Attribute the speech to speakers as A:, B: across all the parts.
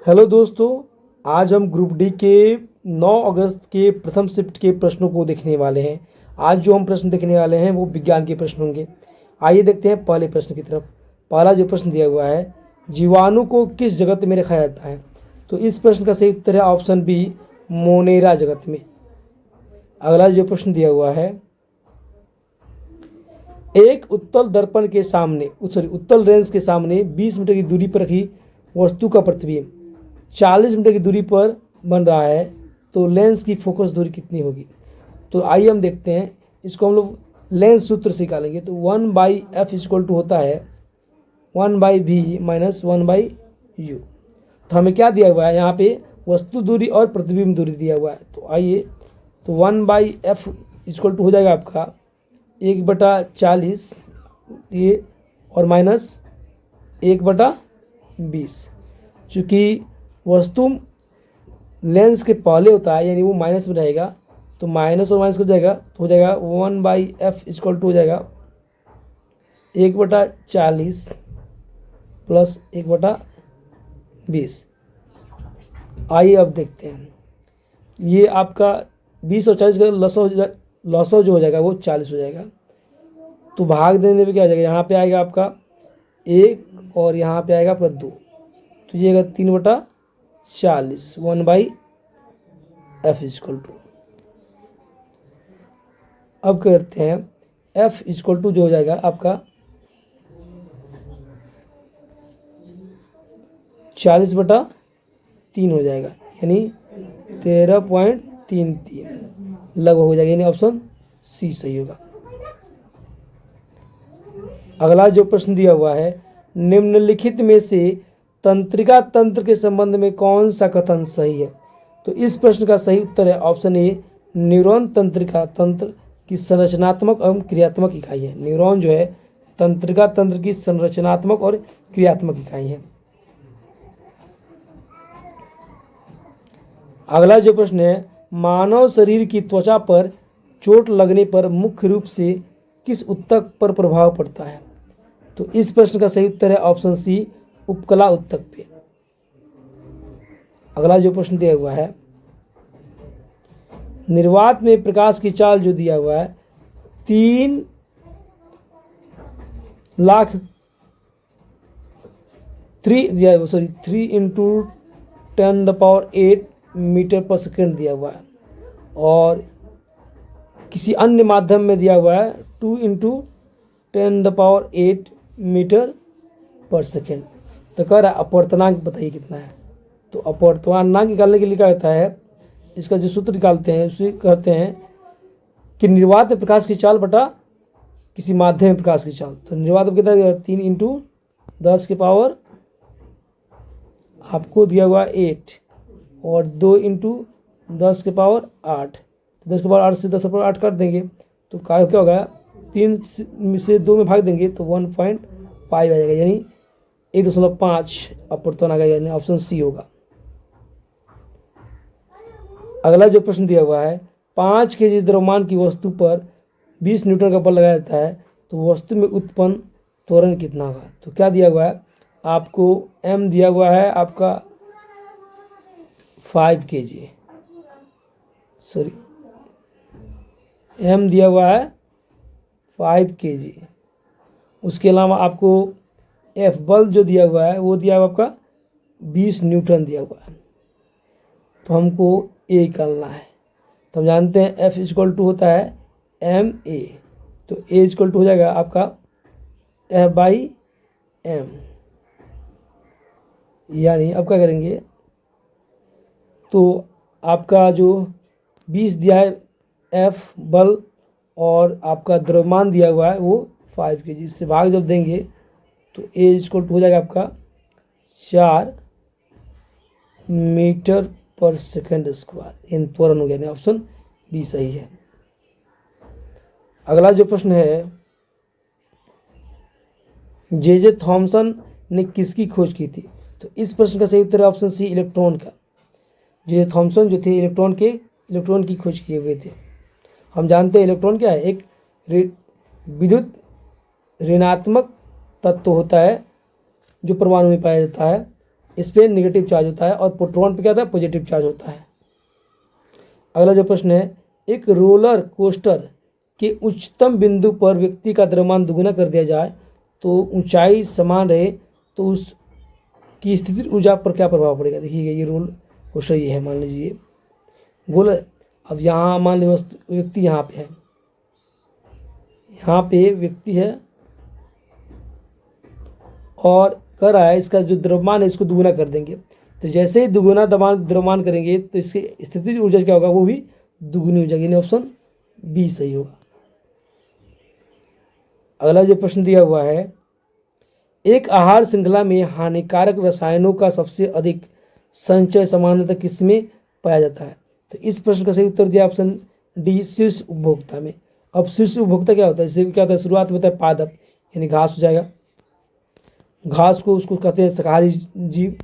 A: Hello दोस्तों, आज हम ग्रुप डी के 9 अगस्त के प्रथम शिफ्ट के प्रश्नों को देखने वाले हैं। आज जो हम प्रश्न देखने वाले हैं वो विज्ञान के प्रश्न होंगे। आइए देखते हैं पहले प्रश्न की तरफ। पहला जो प्रश्न दिया हुआ है, जीवाणु को किस जगत में रखा जाता है? तो इस प्रश्न का सही उत्तर है ऑप्शन बी, मोनेरा जगत में। अगला जो प्रश्न दिया हुआ है, एक उत्तल दर्पण के सामने उत्तल लेंस के सामने 20 मीटर की दूरी पर रखी वस्तु का प्रतिबिंब 40 मीटर की दूरी पर बन रहा है, तो लेंस की फोकस दूरी कितनी होगी? तो आइए हम देखते हैं। इसको हम लोग लेंस सूत्र से निकालेंगे। तो 1/f इक्वल टू होता है 1/v माइनस 1/u। तो हमें क्या दिया हुआ है यहाँ पे? वस्तु दूरी और प्रतिबिंब दूरी दिया हुआ है। तो आइए, तो 1/f इक्वल टू हो जाएगा आपका 1/40 ये, और माइनस 1/20। चूँकि वस्तु लेंस के पहले होता है, यानी वो माइनस में रहेगा, तो माइनस और माइनस हो जाएगा, तो हो जाएगा 1/f इक्वल टू हो जाएगा 1/40 प्लस 1/20। आइए अब देखते हैं। ये आपका 20 और 40 का लसो जो हो जाएगा वो 40 हो जाएगा। तो भाग देने पे क्या हो जाएगा? यहाँ पे आएगा आपका 1 और यहाँ पे आएगा आपका 2, तो ये आएगा 3/40 1/f इक्वल टू। अब करते हैं f इक्वल टू जो हो जाएगा आपका 40/3 हो जाएगा, यानी 13.33 लगभग हो जाएगा, यानी ऑप्शन सी सही होगा। अगला जो प्रश्न दिया हुआ है, निम्नलिखित में से तंत्रिका तंत्र के संबंध में कौन सा कथन सही है? तो इस प्रश्न का सही उत्तर है ऑप्शन ए, न्यूरॉन तंत्रिका तंत्र की संरचनात्मक एवं क्रियात्मक इकाई है। न्यूरॉन जो है तंत्रिका तंत्र की संरचनात्मक और क्रियात्मक इकाई है। अगला जो प्रश्न है, मानव शरीर की त्वचा पर चोट लगने पर मुख्य रूप से किस ऊतक पर प्रभाव पड़ता है? तो इस प्रश्न का सही उत्तर है ऑप्शन सी, उपकला ऊतक पे। अगला जो प्रश्न दिया हुआ है, निर्वात में प्रकाश की चाल जो दिया हुआ है 3 × 10⁸ मीटर पर सेकेंड दिया हुआ है, और किसी अन्य माध्यम में दिया हुआ है 2 × 10⁸ मीटर पर सेकेंड। तो कह रहा है अपवर्तनांक बताइए कितना है। तो अपवर्तनांक निकालने के लिए क्या होता है, इसका जो सूत्र निकालते हैं उसे कहते हैं कि निर्वात में प्रकाश की चाल बटा किसी माध्यम में प्रकाश की चाल। तो निर्वात में कितना दिया? 3 × 10⁻, आपको दिया हुआ 8, और 2 × 10⁸। 10⁸ से 10⁸ कर देंगे तो क्या होगा? 3 से 2 में भाग देंगे तो 1.5 आ जाएगा, यानी 1.5 अपवर्तन आ गया, यानी ऑप्शन सी होगा। अगला जो प्रश्न दिया हुआ है, 5 kg द्रव्यमान की वस्तु पर 20 न्यूटन का बल लगाया जाता है, तो वस्तु में उत्पन्न त्वरण कितना होगा? तो क्या दिया हुआ है आपको? m दिया हुआ है आपका 5 kg, m दिया हुआ है 5 kg। उसके अलावा आपको F बल जो दिया हुआ है वो दिया हुआ आपका 20 न्यूटन दिया हुआ है, तो हमको A निकालना है। तो हम जानते हैं F इक्वल टू होता है ma, तो A इक्वल टू हो जाएगा आपका F/m। यानी अब क्या करेंगे, तो आपका जो 20 दिया है F बल और आपका द्रव्यमान दिया हुआ है वो 5 kg, इससे भाग जब देंगे तो A इक्वल टू हो जाएगा आपका 4 मीटर पर सेकेंड स्क्वायर, इन त्वरण हो गया, ऑप्शन बी सही है। अगला जो प्रश्न है, जे थॉमसन ने किसकी खोज की थी? तो इस प्रश्न का सही उत्तर है ऑप्शन सी, इलेक्ट्रॉन का। जे थॉमसन जो थे इलेक्ट्रॉन की खोज किए हुए थे। हम जानते हैं इलेक्ट्रॉन क्या है, एक विद्युत ऋणात्मक तत्व होता है जो परमाणु में पाया जाता है। इस पर नेगेटिव चार्ज होता है और प्रोटॉन पे क्या होता है, पॉजिटिव चार्ज होता है। अगला जो प्रश्न है, एक रोलर कोस्टर के उच्चतम बिंदु पर व्यक्ति का द्रव्यमान दुगुना कर दिया जाए तो ऊंचाई समान रहे तो उसकी स्थितिज ऊर्जा पर क्या प्रभाव पड़ेगा। देखिए ये रोल कोस्टर ये है, मान लीजिए गोल। अब यहाँ मान लीजिए व्यक्ति यहाँ पे है, यहाँ पे व्यक्ति है और कर रहा है, इसका जो द्रव्यमान है इसको दुगुना कर देंगे। तो जैसे ही दुगुना द्रव्यमान करेंगे तो इसकी स्थितिज ऊर्जा क्या होगा, वो भी दुगुनी हो जाएगी, यानी ऑप्शन बी सही होगा। अगला जो प्रश्न दिया हुआ है, एक आहार श्रृंखला में हानिकारक रसायनों का सबसे अधिक संचय सामान्यतः किसमें पाया जाता है। तो इस प्रश्न का सही उत्तर दिया ऑप्शन डी, शीर्ष उपभोक्ता में। अब शीर्ष उपभोक्ता क्या होता है, इससे क्या होता है, शुरुआत में होता है पादप यानी घास हो जाएगा। घास को उसको कहते हैं शाकाहारी जीव,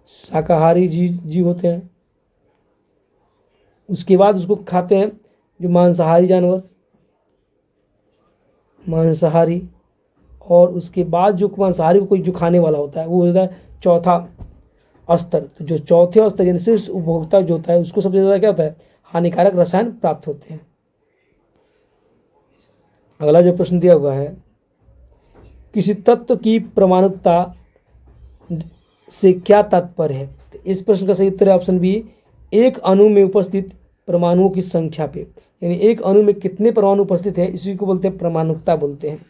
A: शाकाहारी जीव होते हैं। उसके बाद उसको खाते हैं जो मांसाहारी जानवर, मांसाहारी। और उसके बाद जो मांसाहारी को कोई जो खाने वाला होता है वो होता है चौथा स्तर। तो जो चौथे स्तर यानी शीर्ष उपभोक्ता जो होता है उसको सबसे ज़्यादा क्या होता है, हानिकारक रसायन प्राप्त होते हैं। अगला जो प्रश्न दिया हुआ है, किसी तत्व की परमाणुकता से क्या तात्पर्य है। तो इस प्रश्न का सही उत्तर है ऑप्शन बी, एक अणु में उपस्थित परमाणुओं की संख्या पे, यानी एक अणु में कितने परमाणु उपस्थित है इसी को बोलते हैं परमाणुकता बोलते हैं।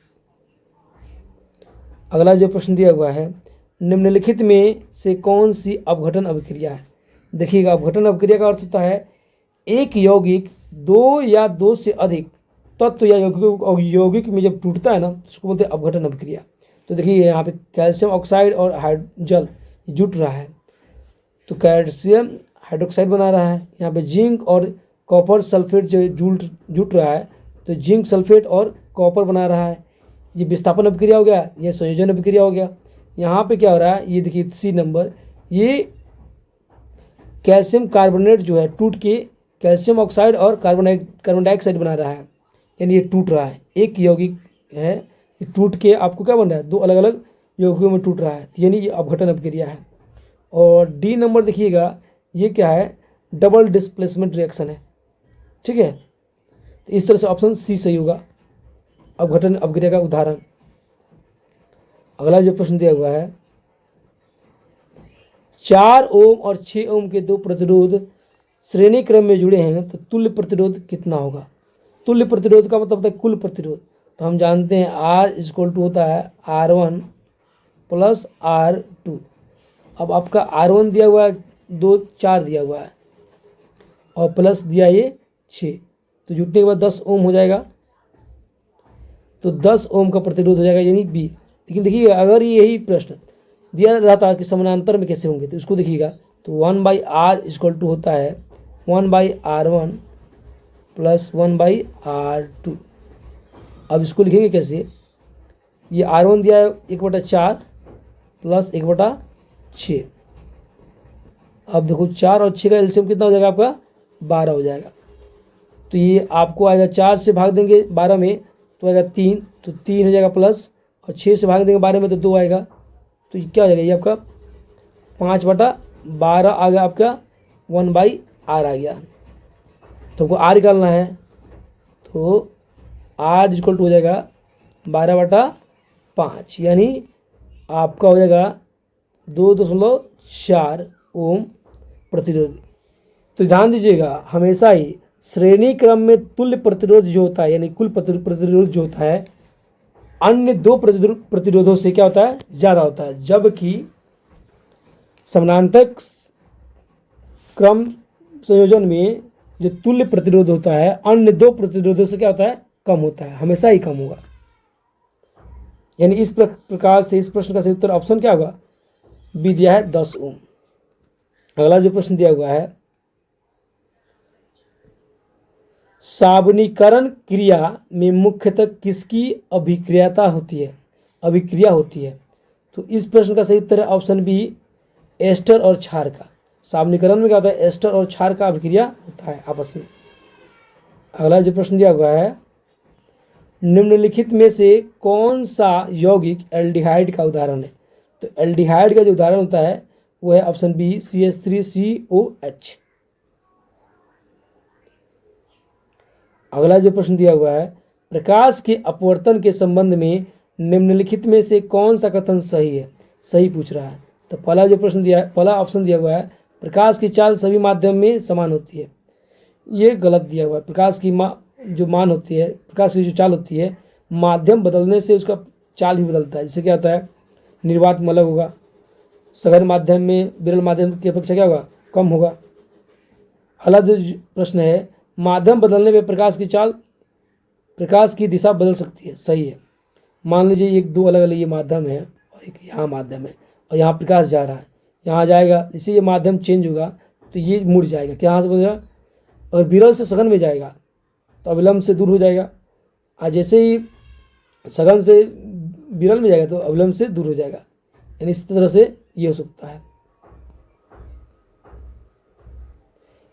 A: अगला जो प्रश्न दिया हुआ है, निम्नलिखित में से कौन सी अपघटन अभिक्रिया है। देखिएगा अपघटन अभिक्रिया का अर्थ होता है एक यौगिक दो या दो से अधिक तत्व या यौगिक में जब टूटता है ना उसको बोलते हैं अपघटन अभिक्रिया। तो देखिए यहाँ पे कैल्शियम ऑक्साइड और हाइड्रोजल जुट रहा है तो कैल्शियम हाइड्रोक्साइड बना रहा है। यहाँ पे जिंक और कॉपर सल्फेट जो जुट रहा है तो जिंक सल्फेट और कॉपर बना रहा है। ये विस्थापन अभिक्रिया हो गया, ये संयोजन अभिक्रिया हो गया। यहाँ पे क्या हो रहा है, ये देखिए सी नंबर, ये कैल्शियम कार्बोनेट जो है टूट के कैल्शियम ऑक्साइड और कार्बन डाइऑक्साइड बना रहा है, यानी ये टूट रहा है। एक यौगिक है ये टूट के आपको क्या बन रहा है, दो अलग अलग यौगिकों में टूट रहा है, यानी ये अपघटन अभिक्रिया है। और डी नंबर देखिएगा ये क्या है, डबल डिस्प्लेसमेंट रिएक्शन है। ठीक है, तो इस तरह से ऑप्शन सी सही होगा, अपघटन अभिक्रिया का उदाहरण। अगला जो प्रश्न दिया हुआ है, 4 ओम और 6 ओम के दो प्रतिरोध श्रेणी क्रम में जुड़े हैं तो तुल्य प्रतिरोध कितना होगा। तुल्य प्रतिरोध का मतलब होता है कुल प्रतिरोध। तो हम जानते हैं R = होता है R1 + R2। अब आपका R1 दिया हुआ है 2, 4 दिया हुआ है और प्लस दिया ये 6, तो जुटने के बाद 10 ओम हो जाएगा, तो 10 ओम का प्रतिरोध हो जाएगा यानी बी। लेकिन देखिए अगर यही प्रश्न दिया रहता कि समानांतर में कैसे होंगे तो इसको देखिएगा, तो 1/R = होता है 1/R1 + 1/R2। अब इसको लिखेंगे कैसे, ये R1 दिया है 1/4 + 1/6। अब देखो 4 और 6 का एलसीएम कितना हो जाएगा आपका, 12 हो जाएगा। तो ये आपको आएगा 4 से भाग देंगे 12 में तो आएगा 3, तो 3 हो जाएगा प्लस, और 6 से भाग देंगे 12 में तो 2 आएगा, तो ये क्या हो जाएगा, ये आपका 5/12 आ गया, आपका 1/R आ गया। तो हमको R निकालना है, तो R = हो जाएगा 12/5, यानी आपका हो जाएगा 2.4 ओम प्रतिरोध। तो ध्यान दीजिएगा हमेशा ही श्रेणी क्रम में तुल्य प्रतिरोध जो होता है यानी कुल प्रतिरोध जो होता है अन्य दो प्रतिरोधों से क्या होता है, ज़्यादा होता है, जबकि समानांतर क्रम संयोजन में जो तुल्य प्रतिरोध होता है अन्य दो प्रतिरोधों से क्या होता है, कम होता है, हमेशा ही कम होगा। यानी इस प्रकार से इस प्रश्न का सही उत्तर ऑप्शन क्या होगा, बी दिया है 10 ओम। अगला जो प्रश्न दिया हुआ है, साबुनीकरण क्रिया में मुख्यतः किसकी अभिक्रिया होती है। तो इस प्रश्न का सही उत्तर है ऑप्शन बी, एस्टर और क्षार का। साबुनीकरण में क्या होता है, एस्टर और क्षार का अभिक्रिया होता है आपस में। अगला जो प्रश्न दिया हुआ है, निम्नलिखित में से कौन सा यौगिक एल्डिहाइड का उदाहरण है। तो एल्डिहाइड का जो उदाहरण होता है वो है ऑप्शन बी CH3COH। अगला जो प्रश्न दिया हुआ है, प्रकाश के अपवर्तन के संबंध में निम्नलिखित में से कौन सा कथन सही है, सही पूछ रहा है। तो पहला जो प्रश्न दिया है, पहला ऑप्शन दिया हुआ है प्रकाश की चाल सभी माध्यम में समान होती है, ये गलत दिया हुआ है। प्रकाश की जो मान होती है, प्रकाश की जो चाल होती है, माध्यम बदलने से उसका चाल भी बदलता है। जैसे क्या होता है, निर्वात में अलग होगा, सघन माध्यम में विरल माध्यम की अपेक्षा क्या होगा, कम होगा। अगला जो प्रश्न है, माध्यम बदलने पर प्रकाश की दिशा बदल सकती है, सही है। मान लीजिए एक दो अलग अलग ये माध्यम है और एक यहाँ माध्यम है और यहाँ प्रकाश जा रहा है, यहाँ जाएगा, जैसे ये माध्यम चेंज होगा तो ये मुड़ जाएगा, क्या यहाँ से मुड़ेगा, अगर विरल से सघन में जाएगा तो अविलंब से दूर हो जाएगा, और जैसे ही सघन से विरल में जाएगा तो अविलंब से दूर हो जाएगा। यानी इस तरह से ये हो सकता है।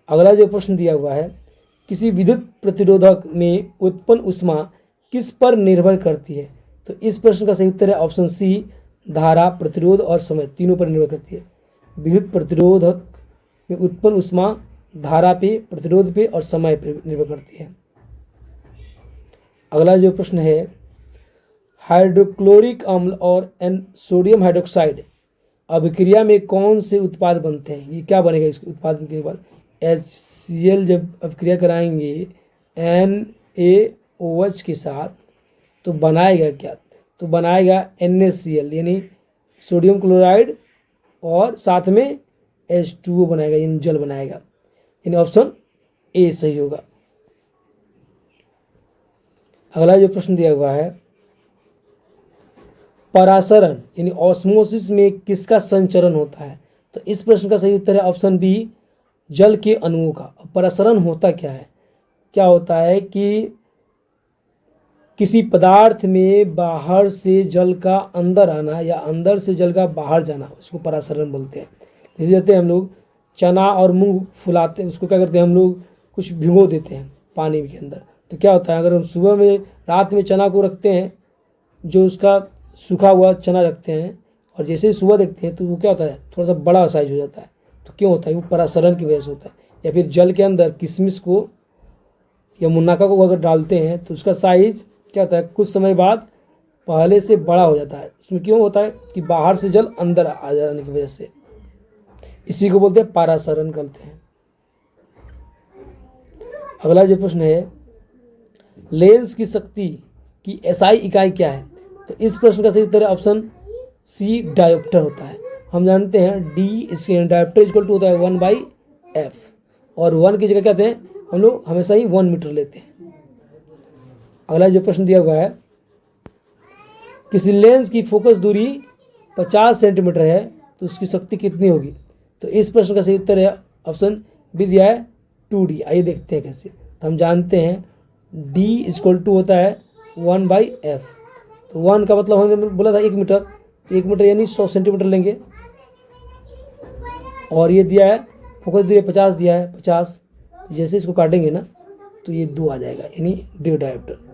A: अगला जो प्रश्न दिया हुआ है, किसी विद्युत प्रतिरोधक में उत्पन्न ऊष्मा किस पर निर्भर करती है। तो इस प्रश्न का सही उत्तर है ऑप्शन सी, धारा, प्रतिरोध और समय, तीनों पर निर्भर करती है। विद्युत प्रतिरोधक में उत्पन्न ऊष्मा धारा पे, प्रतिरोध पे और समय पर निर्भर करती है। अगला जो प्रश्न है, हाइड्रोक्लोरिक अम्ल और सोडियम हाइड्रोक्साइड अभिक्रिया में कौन से उत्पाद बनते हैं। ये क्या बनेगा इसके उत्पादन के बाद, HCl जब अभिक्रिया कराएंगे NaOH के साथ तो बनाएगा क्या, तो बनाएगा NaCl यानी सोडियम क्लोराइड और साथ में H2O बनाएगा, यानी जल बनाएगा। यानी ऑप्शन ए सही होगा। अगला जो प्रश्न दिया हुआ है, परासरण यानी ऑस्मोसिस में किसका संचरण होता है। तो इस प्रश्न का सही उत्तर है ऑप्शन बी, जल के अणुओं का। परासरण होता क्या है, क्या होता है कि किसी पदार्थ में बाहर से जल का अंदर आना या अंदर से जल का बाहर जाना, उसको परासरण बोलते हैं। जैसे हम लोग चना और मूंग फुलाते हैं, उसको क्या करते हैं हम लोग, कुछ भिगो देते हैं पानी के अंदर। तो क्या होता है, अगर हम सुबह में रात में चना को रखते हैं, जो उसका सूखा हुआ चना रखते हैं, और जैसे ही सुबह देखते हैं तो वो क्या होता है, थोड़ा सा बड़ा साइज हो जाता है। तो क्यों होता है, वो परासरण की वजह से होता है। या फिर जल के अंदर किशमिश को या मुन्नाका को अगर डालते हैं तो उसका साइज क्या होता है, कुछ समय बाद पहले से बड़ा हो जाता है। उसमें क्यों होता है कि बाहर से जल अंदर आ जाने की वजह से, इसी को बोलते हैं परासरण करते हैं। अगला जो प्रश्न है, लेंस की शक्ति की SI इकाई क्या है। तो इस प्रश्न का सही उत्तर है ऑप्शन सी, डायोप्टर होता है। हम जानते हैं डी इसके डायोप्टर इक्वल टू होता है 1/f, और 1 की जगह क्या कहते हैं हम लोग हमेशा ही 1 मीटर लेते हैं। अगला जो प्रश्न दिया हुआ है, किसी लेंस की फोकस दूरी 50 सेंटीमीटर है तो उसकी शक्ति कितनी होगी। तो इस प्रश्न का सही उत्तर है ऑप्शन बी दिया है 2D। आइए देखते हैं कैसे। तो हम जानते हैं D इक्वल टू होता है 1/f। तो 1 का मतलब हमने बोला था 1 मीटर, तो 1 मीटर यानी 100 सेंटीमीटर लेंगे, और ये दिया है फोकस दूरी 50 दिया है 50, जैसे इसको काटेंगे ना तो ये 2 आ जाएगा, यानी डी डायोप्टर।